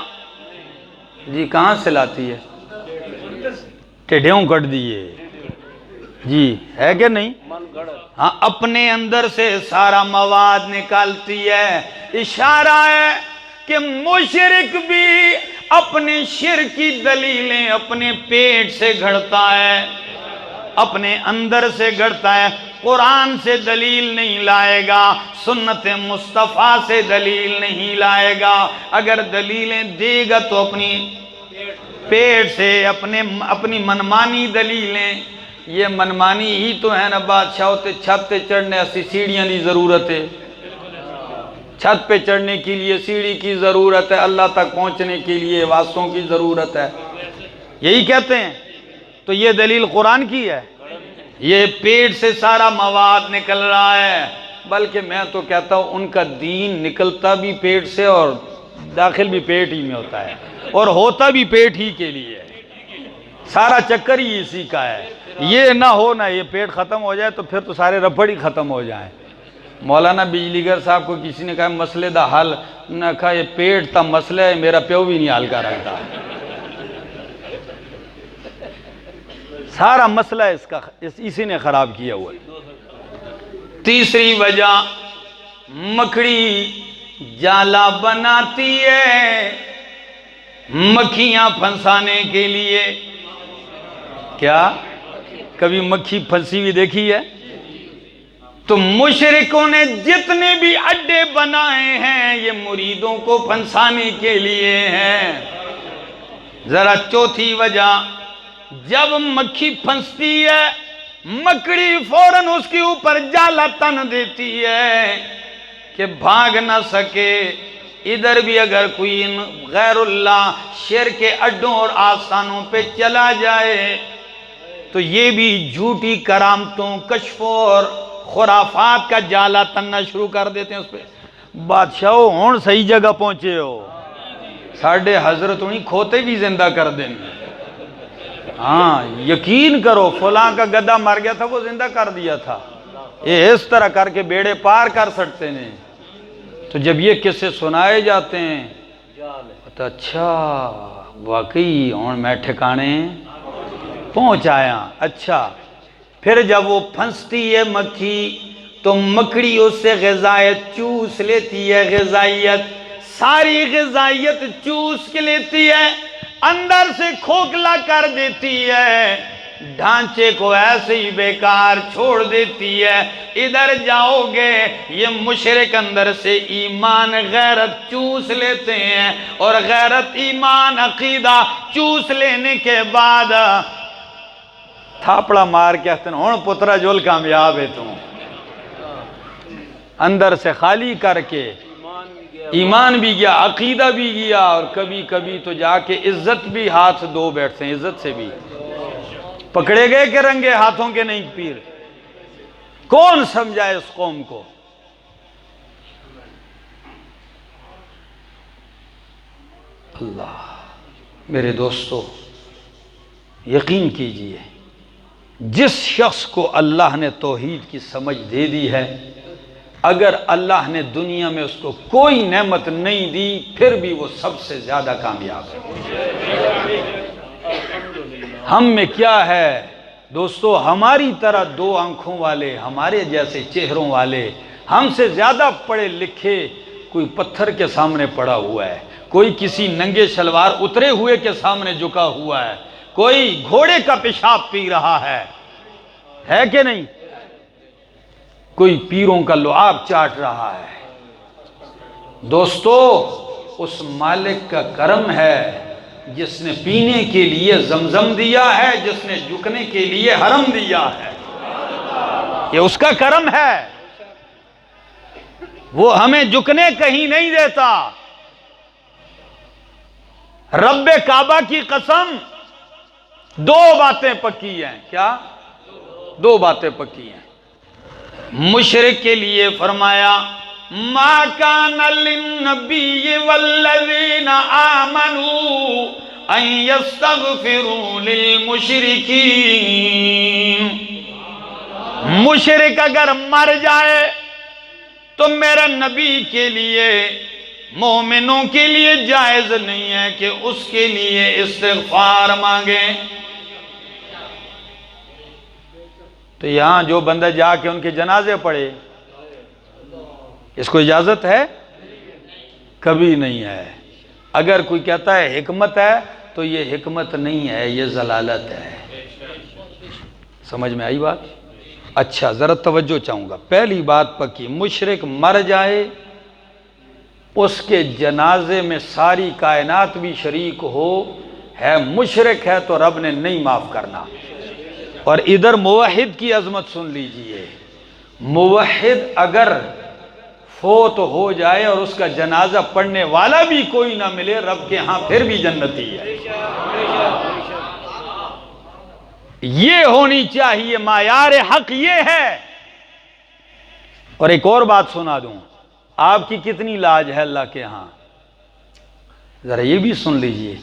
جی کہاں سے لاتی ہے؟ ٹیڈھیوں کٹ دیئے جی، ہے کہ نہیں؟ ہاں اپنے اندر سے سارا مواد نکالتی ہے۔ اشارہ ہے کہ مشرک بھی اپنے شرک کی دلیلیں اپنے پیٹ سے گھڑتا ہے، اپنے اندر سے گھڑتا ہے۔ قرآن سے دلیل نہیں لائے گا، سنت مصطفیٰ سے دلیل نہیں لائے گا۔ اگر دلیلیں دے گا تو اپنی پیٹ سے، اپنی منمانی دلیلیں۔ یہ منمانی ہی تو ہے نا بادشاہ ہوتے، چھت پہ چڑھنے ایسی سیڑھیاں دی ضرورت ہے، چھت پہ چڑھنے کے لیے سیڑھی کی ضرورت ہے، اللہ تک پہنچنے کے لیے واسطوں کی ضرورت ہے، یہی کہتے ہیں۔ تو یہ دلیل قرآن کی ہے، یہ پیٹ سے سارا مواد نکل رہا ہے۔ بلکہ میں تو کہتا ہوں ان کا دین نکلتا بھی پیٹ سے اور داخل بھی پیٹ ہی میں ہوتا ہے، اور ہوتا بھی پیٹ ہی کے لیے، سارا چکر ہی اسی کا ہے۔ یہ نہ ہو نا یہ پیٹ ختم ہو جائے تو پھر تو سارے ربڑ ہی ختم ہو جائیں۔ مولانا بجلی گر صاحب کو کسی نے کہا مسئلے دا حل، نہ کہا یہ پیٹ تا مسئلہ ہے، میرا پیو بھی نہیں حل کر رکھتا۔ سارا مسئلہ اسی نے خراب کیا ہوا ہے۔ تیسری وجہ، مکڑی جالا بناتی ہے مکھیاں پھنسانے کے لیے۔ کیا کبھی مکھی پھنسی ہوئی دیکھی ہے؟ تو مشرکوں نے جتنے بھی اڈے بنائے ہیں یہ مریدوں کو پھنسانے کے لیے ہیں۔ ذرا چوتھی وجہ، جب مکھی پھنستی ہے مکڑی فوراً اس کے اوپر جالا تن دیتی ہے کہ بھاگ نہ سکے۔ ادھر بھی اگر کوئی غیر اللہ شرک کے اڈوں اور آستانوں پہ چلا جائے تو یہ بھی جھوٹی کرامتوں، کشف اور خرافات کا جالا تننا شروع کر دیتے ہیں اس پہ۔ بادشاہو ہون صحیح جگہ پہنچے ہو، ساڑھے حضرت انہیں کھوتے بھی زندہ کر دیں۔ ہاں یقین کرو، فلاں کا گدہ مر گیا تھا وہ زندہ کر دیا تھا، یہ اس طرح کر کے بیڑے پار کر سکتے ہیں۔ تو جب یہ قصے سنائے جاتے ہیں تو اچھا واقعی ہون میں ٹھکانے پہنچ آیا۔ اچھا پھر جب وہ پھنستی ہے مکھی تو مکڑی اس سے غذائیت چوس لیتی ہے، غذائیت ساری غذائیت چوس کے لیتی ہے، اندر سے کھوکھلا کر دیتی ہے، ڈھانچے کو ایسے ہی بیکار چھوڑ دیتی ہے۔ ادھر جاؤ گے یہ مشرک اندر سے ایمان غیرت چوس لیتے ہیں، اور غیرت ایمان عقیدہ چوس لینے کے بعد تھاپڑا مار کے کہتے ہیں ہون پترہ جول کامیاب ہے تم، اندر سے خالی کر کے ایمان بھی گیا، عقیدہ بھی گیا، اور کبھی کبھی تو جا کے عزت بھی ہاتھ دو بیٹھتے ہیں، عزت سے بھی پکڑے گئے کہ رنگے ہاتھوں کے نہیں پیر۔ کون سمجھائے اس قوم کو؟ اللہ میرے دوستو یقین کیجئے، جس شخص کو اللہ نے توحید کی سمجھ دے دی ہے، اگر اللہ نے دنیا میں اس کو کوئی نعمت نہیں دی پھر بھی وہ سب سے زیادہ کامیاب ہے۔ ہم میں کیا ہے دوستو، ہماری طرح دو آنکھوں والے، ہمارے جیسے چہروں والے، ہم سے زیادہ پڑھے لکھے کوئی پتھر کے سامنے پڑا ہوا ہے، کوئی کسی ننگے شلوار اترے ہوئے کے سامنے جھکا ہوا ہے، کوئی گھوڑے کا پیشاب پی رہا ہے کہ نہیں؟ کوئی پیروں کا لعاب چاٹ رہا ہے۔ دوستو اس مالک کا کرم ہے جس نے پینے کے لیے زمزم دیا ہے، جس نے جھکنے کے لیے حرم دیا ہے، یہ اس کا کرم ہے۔ وہ ہمیں جھکنے کہیں نہیں دیتا۔ رب کعبہ کی قسم دو باتیں پکی ہیں، کیا؟ دو باتیں پکی ہیں۔ مشرک کے لیے فرمایا ما کان للنبی والذین آمنوا ان یستغفروا للمشرکین، مشرک اگر مر جائے تو میرے نبی کے لیے، مومنوں کے لیے جائز نہیں ہے کہ اس کے لیے استغفار مانگیں۔ تو یہاں جو بندہ جا کے ان کے جنازے پڑھے، اس کو اجازت ہے؟ کبھی نہیں ہے۔ اگر کوئی کہتا ہے حکمت ہے تو یہ حکمت نہیں ہے، یہ ضلالت ہے۔ سمجھ میں آئی بات؟ اچھا ذرا توجہ چاہوں گا۔ پہلی بات پکی، مشرک مر جائے اس کے جنازے میں ساری کائنات بھی شریک ہو، ہے مشرک ہے تو رب نے نہیں معاف کرنا۔ اور ادھر موحد کی عظمت سن لیجئے، موحد اگر فوت ہو جائے اور اس کا جنازہ پڑھنے والا بھی کوئی نہ ملے، رب کے ہاں پھر بھی جنتی ہے۔ یہ ہونی چاہیے، معیار حق یہ ہے۔ اور ایک اور بات سنا دوں، آپ کی کتنی لاج ہے اللہ کے ہاں، ذرا یہ بھی سن لیجئے۔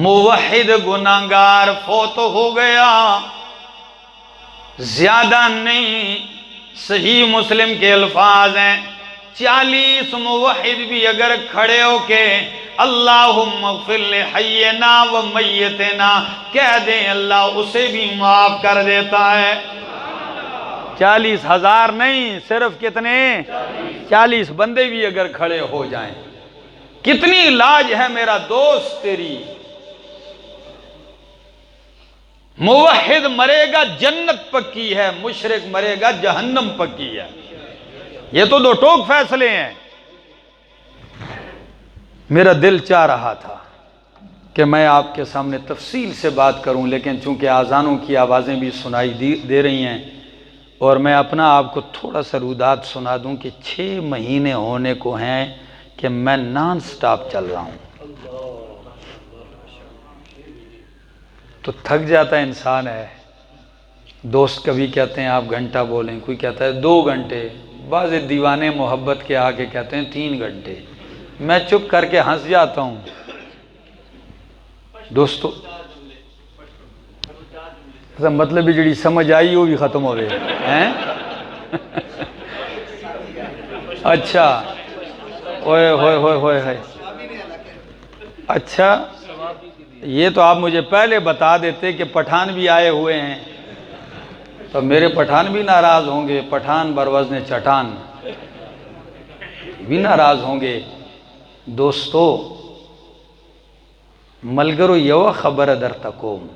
موحد گناہگار فوت ہو گیا، زیادہ نہیں، صحیح مسلم کے الفاظ ہیں، 40 موحد بھی اگر کھڑے ہو کے اللہم اغفر لحینا و میتنا کہہ دیں، اللہ اسے بھی معاف کر دیتا ہے۔ 40,000 نہیں، صرف کتنے؟ 40 بندے بھی اگر کھڑے ہو جائیں، کتنی لاج ہے میرا دوست تیری۔ موحد مرے گا جنت پکی ہے، مشرک مرے گا جہنم پکی ہے۔ یہ تو دو ٹوک فیصلے ہیں۔ میرا دل چاہ رہا تھا کہ میں آپ کے سامنے تفصیل سے بات کروں، لیکن چونکہ آذانوں کی آوازیں بھی سنائی دے رہی ہیں، اور میں اپنا آپ کو تھوڑا سا رودات سنا دوں کہ 6 مہینے ہونے کو ہیں کہ میں نان سٹاپ چل رہا ہوں، تو تھک جاتا ہے انسان ہے۔ دوست کبھی کہتے ہیں آپ گھنٹہ بولیں، کوئی کہتا ہے 2 گھنٹے، بعض دیوانے محبت کے آگے کہتے ہیں 3 گھنٹے، میں چپ کر کے ہنس جاتا ہوں دوستو، مطلب جڑی سمجھ آئی وہ بھی ختم ہو گئے ہیں اچھا اوئے ہوئے ہوئے ہوئے ہوئے، اچھا یہ تو آپ مجھے پہلے بتا دیتے کہ پٹھان بھی آئے ہوئے ہیں تو میرے پٹھان بھی ناراض ہوں گے، پٹھان بروزن چٹان بھی ناراض ہوں گے۔ دوستو ملگرو یو خبر در تکوم،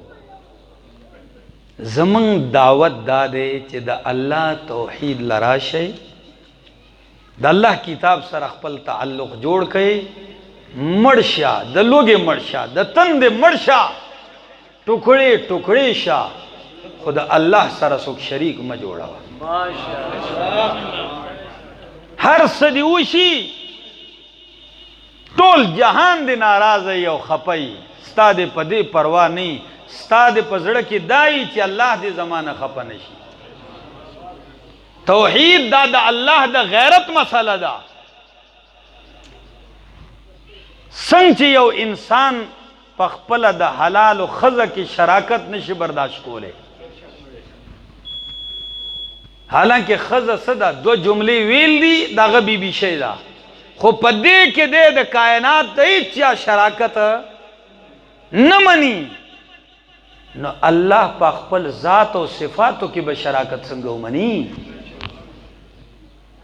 زمن دعوت دادے چہ دا اللہ توحید لراشے، دا اللہ کتاب سر اخپل تعلق جوڑ کے مرشا، دا لوگے مرشا، دا تند مرشا، ٹکڑے ٹکڑے شا، خدا اللہ سر سک شریک مجوڑا ہر صدیوشی ٹول جہان دے ناراض ہے او خپائی، ستا دے پدے پرواہ نہیں، ستا دے پزڑکی دائی چی اللہ دے زمانہ خپا نشی۔ توحید دا دا اللہ دا غیرت مسئلہ دا، سنگ چی یو انسان پخپل دا حلال و خزہ کی شراکت نشی برداشت کولے، حالانکہ خزہ صدا 2 جملے ویل دی دا غبی بی شیدہ، خو پدے کے دے دا کائنات دا چیا شراکت نمانی، نو اللہ پا خپل ذات و صفاتو کی بشراکت سنگو منی۔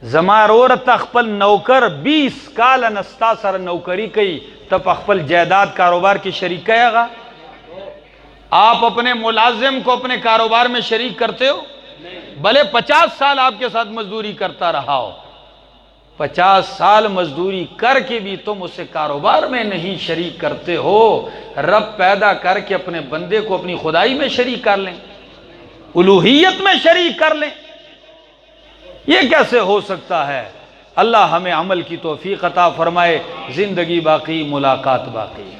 زمار عورت خپل نوکر 20 کال نستا سر نوکری کئی تب خپل جائیداد کاروبار کی شریک ہے گا؟ آپ اپنے ملازم کو اپنے کاروبار میں شریک کرتے ہو؟ بھلے 50 سال آپ کے ساتھ مزدوری کرتا رہا ہو، 50 سال مزدوری کر کے بھی تم اسے کاروبار میں نہیں شریک کرتے ہو، رب پیدا کر کے اپنے بندے کو اپنی خدائی میں شریک کر لیں، الوہیت میں شریک کر لیں، یہ کیسے ہو سکتا ہے؟ اللہ ہمیں عمل کی توفیق عطا فرمائے، زندگی باقی ملاقات باقی۔